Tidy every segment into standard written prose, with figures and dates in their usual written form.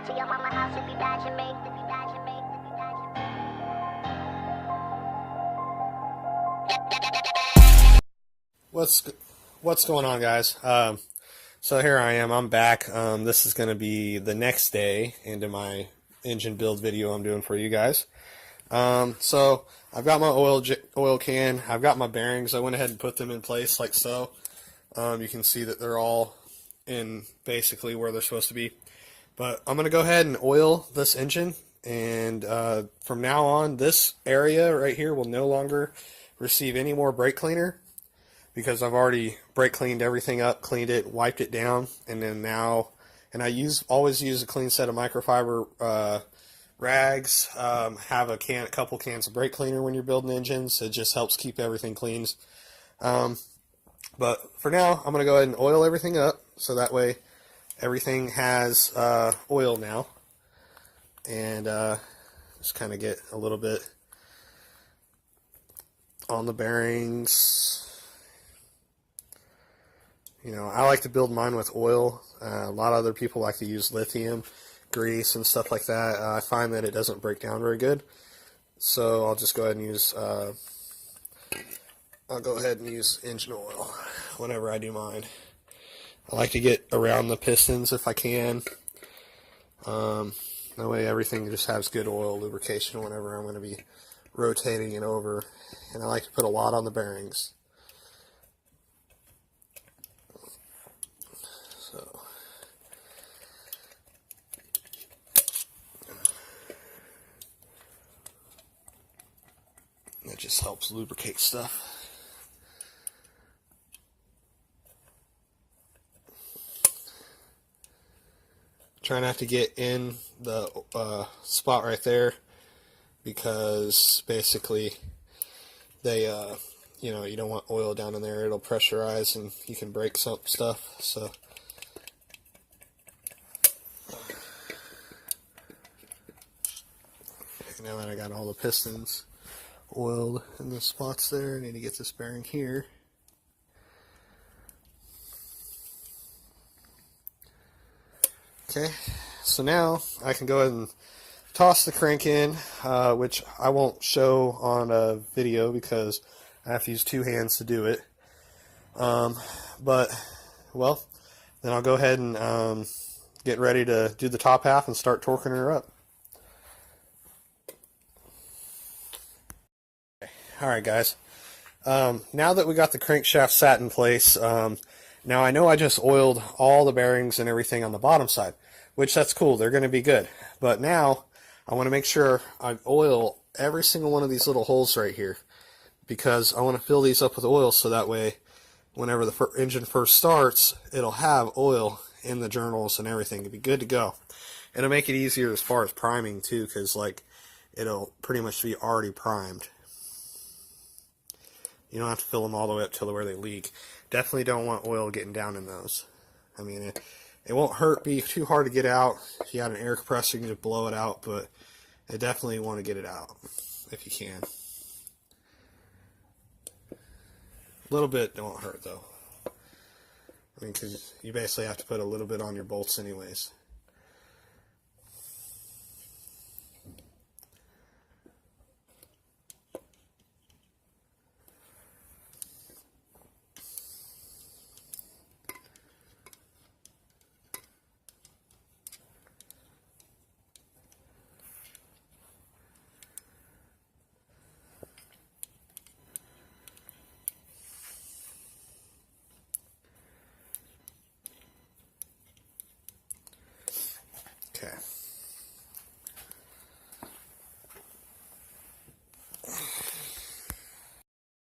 to your mama house if you dodging me. What's going on, guys? So here I am. I'm back. This is going to be the next day into my engine build video I'm doing for you guys. So I've got my oil can. I've got my bearings. I went ahead and put them in place like so. You can see that they're all in basically where they're supposed to be. But I'm going to go ahead and oil this engine, and from now on, this area right here will no longer receive any more brake cleaner, because I've already brake cleaned everything up, cleaned it, wiped it down, and then now, and I always use a clean set of microfiber rags. Have a couple cans of brake cleaner when you're building engines. It just helps keep everything clean. But for now, I'm going to go ahead and oil everything up, so that way everything has oil now, and just kind of get a little bit on the bearings. You know, I like to build mine with oil. A lot of other people like to use lithium grease and stuff like that. I find that it doesn't break down very good, so I'll just go ahead and use engine oil whenever I do mine. I like to get around the pistons if I can. That way everything just has good oil lubrication whenever I'm going to be rotating it over. And I like to put a lot on the bearings. So that just helps lubricate stuff. Try not to get in the spot right there, because basically they you know, you don't want oil down in there. It'll pressurize and you can break some stuff. So now that I got all the pistons oiled in the spots there, I need to get this bearing here. Okay, so now I can go ahead and toss the crank in, which I won't show on a video because I have to use two hands to do it. But, well, then I'll go ahead and get ready to do the top half and start torquing her up. Alright, guys. Now that we got the crankshaft sat in place, now I know I just oiled all the bearings and everything on the bottom side, which that's cool. They're going to be good. But now I want to make sure I oil every single one of these little holes right here, because I want to fill these up with oil so that way whenever the engine first starts, it'll have oil in the journals and everything. It'll be good to go. It'll make it easier as far as priming too, because like it'll pretty much be already primed. You don't have to fill them all the way up till where they leak. Definitely don't want oil getting down in those. I mean, it won't be too hard to get out. If you got an air compressor, you can just blow it out, but I definitely want to get it out if you can. A little bit don't hurt though. I mean, because you basically have to put a little bit on your bolts anyways. Okay.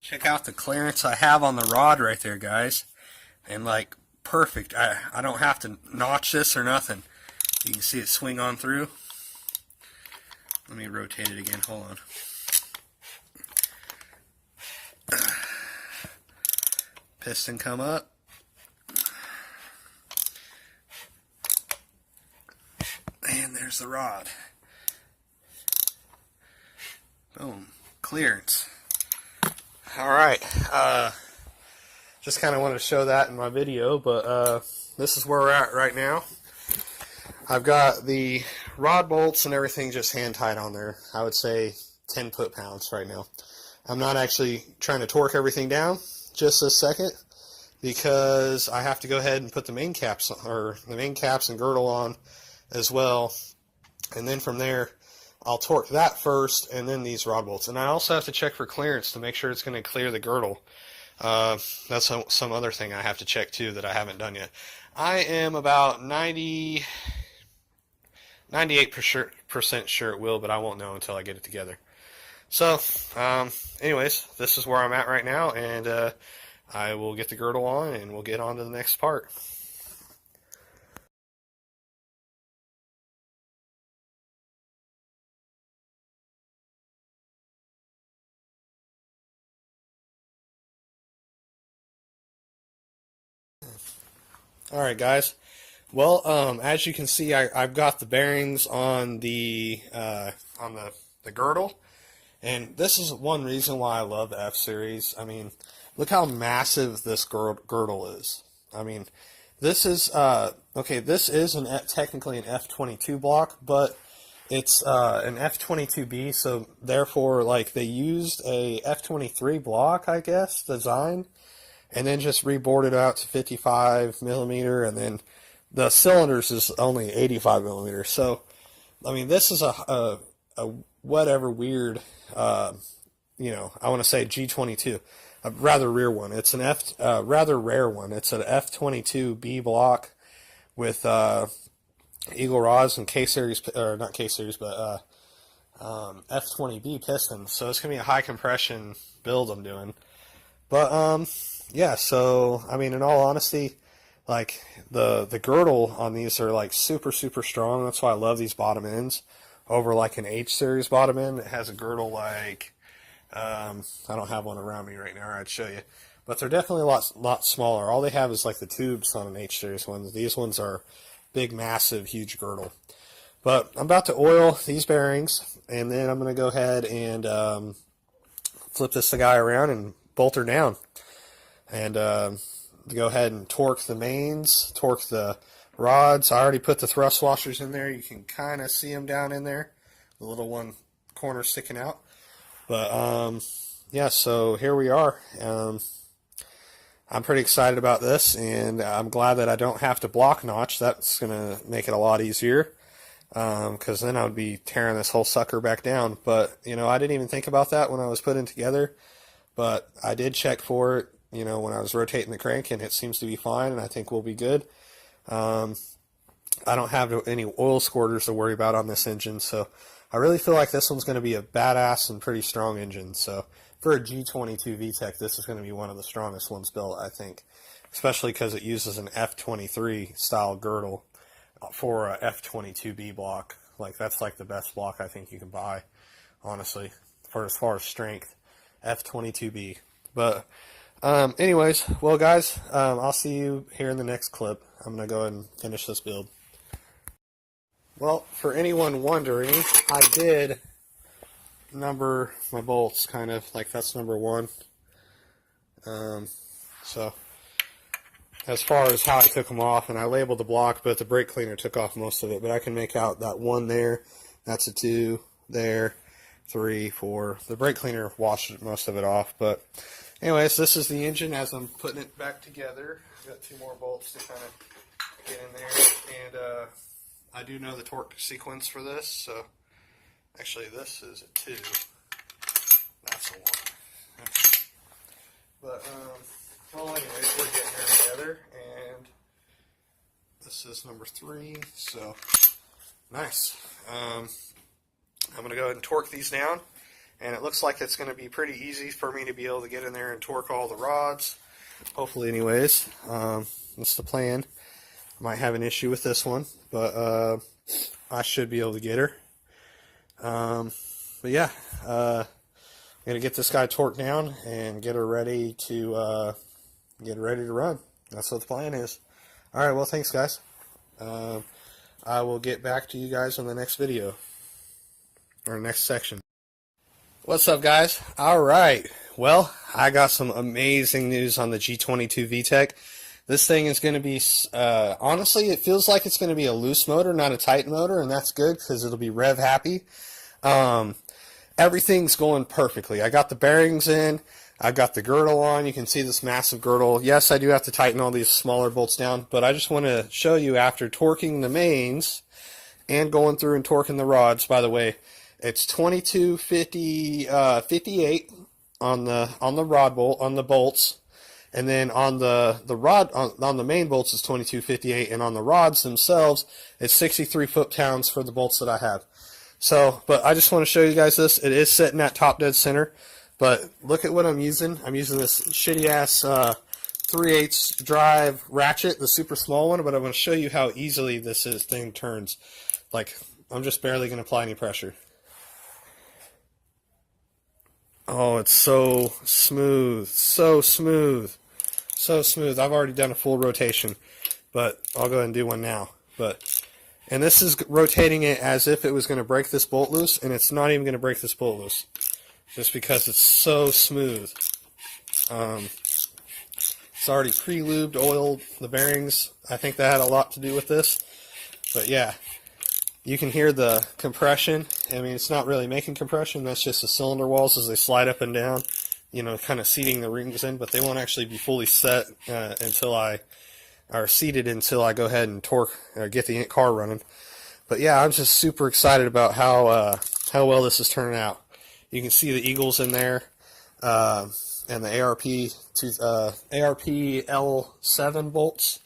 Check out the clearance I have on the rod right there, guys. And like, perfect. I don't have to notch this or nothing. You can see it swing on through. Let me rotate it again. Hold on. Piston come up. And there's the rod. Boom. Clearance. Alright. Just kind of wanted to show that in my video, but this is where we're at right now. I've got the rod bolts and everything just hand tied on there. I would say 10 foot-pounds right now. I'm not actually trying to torque everything down just a second because I have to go ahead and put the main caps and girdle on as well. And then from there, I'll torque that first and then these rod bolts. And I also have to check for clearance to make sure it's going to clear the girdle. That's some other thing I have to check too that I haven't done yet. I am about 98% sure it will, but I won't know until I get it together. So, anyways, this is where I'm at right now, and I will get the girdle on, and we'll get on to the next part. Alright guys, well, as you can see, I've got the bearings on the girdle, and this is one reason why I love the F-Series. I mean, look how massive this girdle is. I mean, this is, okay, this is technically an F22 block, but it's an F22B, so therefore, like, they used a F23 block, I guess, design, and then just reboarded out to 55 millimeter, and then the cylinders is only 85 millimeters. So, I mean, this is a whatever weird, you know, I want to say G22, a rather rare one. It's an rather rare one. It's an F22B block with Eagle rods and K-series, or not K-series, but F20B pistons. So it's gonna be a high compression build I'm doing. But yeah, so I mean, in all honesty, like the girdle on these are like super strong. That's why I love these bottom ends over like an H series bottom end that has a girdle like I don't have one around me right now, or I'd show you, but they're definitely a lot smaller. All they have is like the tubes on an H series one. These ones are big, massive, huge girdle. But I'm about to oil these bearings, and then I'm going to go ahead and flip this guy around and bolt her down, and go ahead and torque the mains, torque the rods. I already put the thrust washers in there. You can kind of see them down in there, the little one corner sticking out. But yeah, so here we are. I'm pretty excited about this, and I'm glad that I don't have to block notch. That's going to make it a lot easier, because then I would be tearing this whole sucker back down. But, you know, I didn't even think about that when I was putting it together, but I did check for it, you know, when I was rotating the crank, and it seems to be fine, and I think we'll be good. I don't have any oil squirters to worry about on this engine, so I really feel like this one's going to be a badass and pretty strong engine. So for a G22VTEC, this is going to be one of the strongest ones built, I think, especially because it uses an F23 style girdle for a F22B block. Like, that's like the best block I think you can buy, honestly, for as far as strength, F22B. But anyways, well guys, I'll see you here in the next clip. I'm going to go ahead and finish this build. Well, for anyone wondering, I did number my bolts, kind of, like that's number 1. So, as far as how I took them off, and I labeled the block, but the brake cleaner took off most of it, but I can make out that 1 there, that's a 2 there, 3, 4. The brake cleaner washed most of it off, but anyways, this is the engine as I'm putting it back together. I've got 2 more bolts to kind of get in there, and I do know the torque sequence for this, so actually this is a 2, that's a 1. But, well anyways, we're getting there together, and this is number 3, so nice. I'm going to go ahead and torque these down, and it looks like it's going to be pretty easy for me to be able to get in there and torque all the rods, hopefully anyways. That's the plan. I might have an issue with this one, but I should be able to get her. But yeah, I'm gonna get this guy torqued down and get her ready to run. That's what the plan is. All right, well, thanks guys. I will get back to you guys on the next video or next section. What's up, guys? All right. Well, I got some amazing news on the G22VTEC. This thing is going to be, honestly, it feels like it's going to be a loose motor, not a tight motor, and that's good because it'll be rev happy. Everything's going perfectly. I got the bearings in. I've got the girdle on. You can see this massive girdle. Yes, I do have to tighten all these smaller bolts down, but I just want to show you after torquing the mains and going through and torquing the rods. By the way, it's 2258 on the rod bolt, on the bolts, and then on the rod on the main bolts is 2258, and on the rods themselves it's 63 foot-pounds for the bolts that I have. So, but I just want to show you guys this. It is sitting at top dead center, but look at what I'm using. I'm using this shitty ass 3/8 drive ratchet, the super small one, but I want to show you how easily this thing turns. Like, I'm just barely going to apply any pressure. Oh, it's so smooth, so smooth, so smooth. I've already done a full rotation, but I'll go ahead and do one now. And this is rotating it as if it was going to break this bolt loose, and it's not even going to break this bolt loose, just because it's so smooth. It's already pre-lubed, oiled, the bearings. I think that had a lot to do with this. But yeah, you can hear the compression. I mean, it's not really making compression. That's just the cylinder walls as they slide up and down, you know, kind of seating the rings in. But they won't actually be fully set seated until I go ahead and torque or get the car running. But yeah, I'm just super excited about how well this is turning out. You can see the Eagles in there, and the ARP L7 bolts.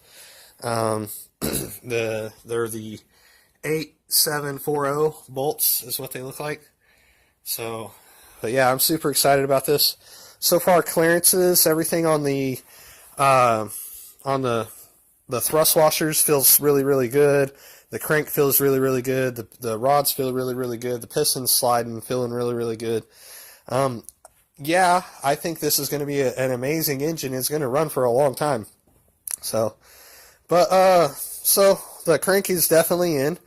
They're the 8740 bolts is what they look like. So, but yeah, I'm super excited about this. So far, clearances, everything on the thrust washers feels really, really good. The crank feels really, really good. The rods feel really, really good. The piston's sliding, feeling really, really good. Yeah, I think this is going to be an amazing engine. It's going to run for a long time. So, but, so the crank is definitely in.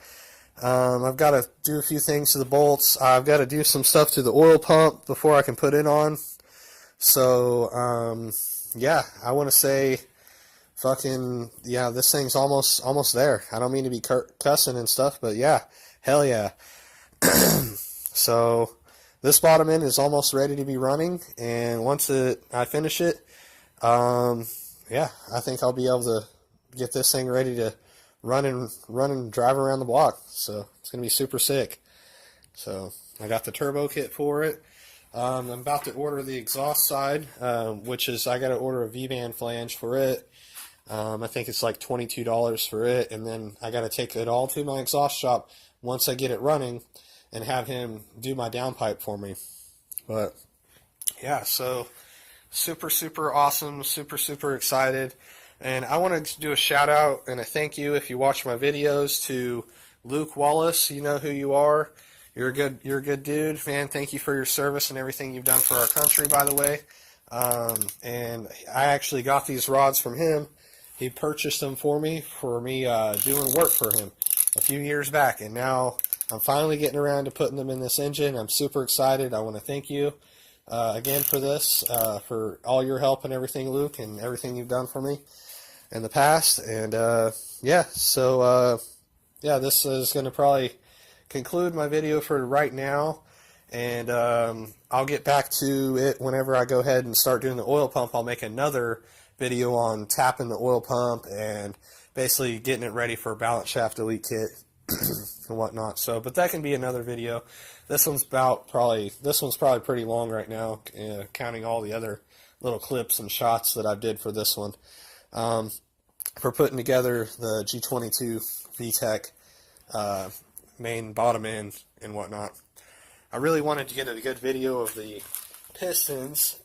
I've got to do a few things to the bolts. I've got to do some stuff to the oil pump before I can put it on. So, yeah, I want to say, fucking, yeah, this thing's almost there. I don't mean to be cussing and stuff, but yeah, hell yeah. So, this bottom end is almost ready to be running, and once I finish it, yeah, I think I'll be able to get this thing ready to run and drive around the block. So it's gonna be super sick. So I got the turbo kit for it. I'm about to order the exhaust side, which is I got to order a V-band flange for it. I think it's like $22 for it, and then I got to take it all to my exhaust shop once I get it running and have him do my downpipe for me. But yeah, so super, super awesome, super, super excited. And I want to do a shout out and a thank you if you watch my videos to Luke Wallace. You know who you are. You're a good dude, man. Thank you for your service and everything you've done for our country, by the way. And I actually got these rods from him. He purchased them for me doing work for him a few years back, and now I'm finally getting around to putting them in this engine. I'm super excited. I want to thank you again for this, for all your help and everything, Luke, and everything you've done for me in the past. And yeah, so yeah, this is going to probably conclude my video for right now, and I'll get back to it whenever I go ahead and start doing the oil pump. I'll make another video on tapping the oil pump and basically getting it ready for a balance shaft delete kit and whatnot. So, but that can be another video. This one's probably pretty long right now, counting all the other little clips and shots that I did for this one. For putting together the G22VTEC main bottom end and whatnot. I really wanted to get a good video of the pistons.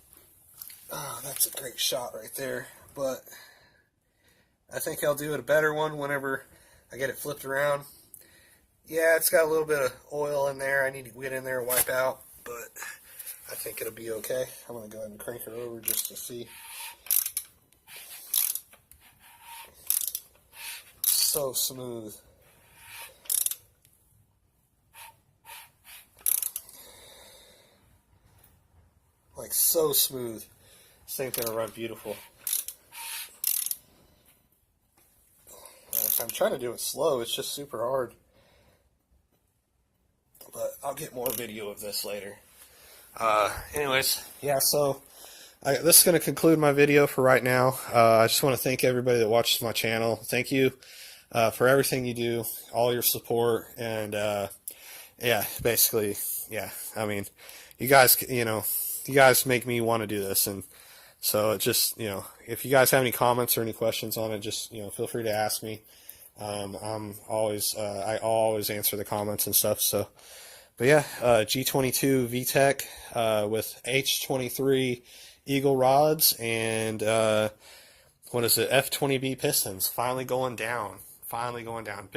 Oh, that's a great shot right there, but I think I'll do it a better one whenever I get it flipped around. Yeah, it's got a little bit of oil in there. I need to get in there and wipe out, but I think it'll be okay. I'm going to go ahead and crank it over just to see. So smooth. Like, so smooth. This thing's going to run beautiful. I'm trying to do it slow. It's just super hard. But I'll get more video of this later. Anyways, yeah, so this is going to conclude my video for right now. I just want to thank everybody that watches my channel. Thank you for everything you do, all your support, and yeah, basically, yeah, I mean, you guys, you guys make me want to do this, and so it just, if you guys have any comments or any questions on it, just, feel free to ask me. I'm always, I always answer the comments and stuff, so. But yeah, G22VTEC with H23 Eagle rods and what is it? F20B pistons. Finally going down. Finally going down.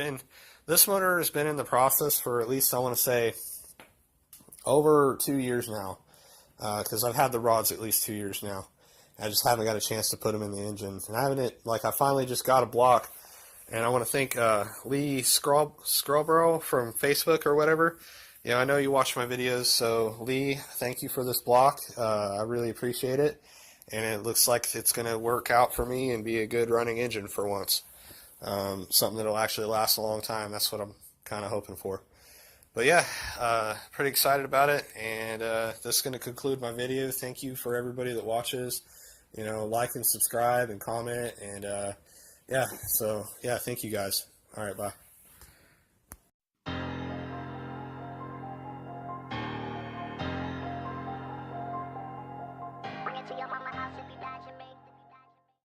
This motor has been in the process for at least, I want to say, over 2 years now. Because I've had the rods at least 2 years now. I just haven't got a chance to put them in the engine. And I finally just got a block. And I want to thank Lee Scrubro from Facebook or whatever. I know you watch my videos, so Lee, thank you for this block. I really appreciate it, and it looks like it's going to work out for me and be a good running engine for once. Something that'll actually last a long time. That's what I'm kind of hoping for. But yeah, pretty excited about it, and this is going to conclude my video. Thank you for everybody that watches. Like and subscribe and comment, and yeah, so yeah, thank you guys. All right, bye.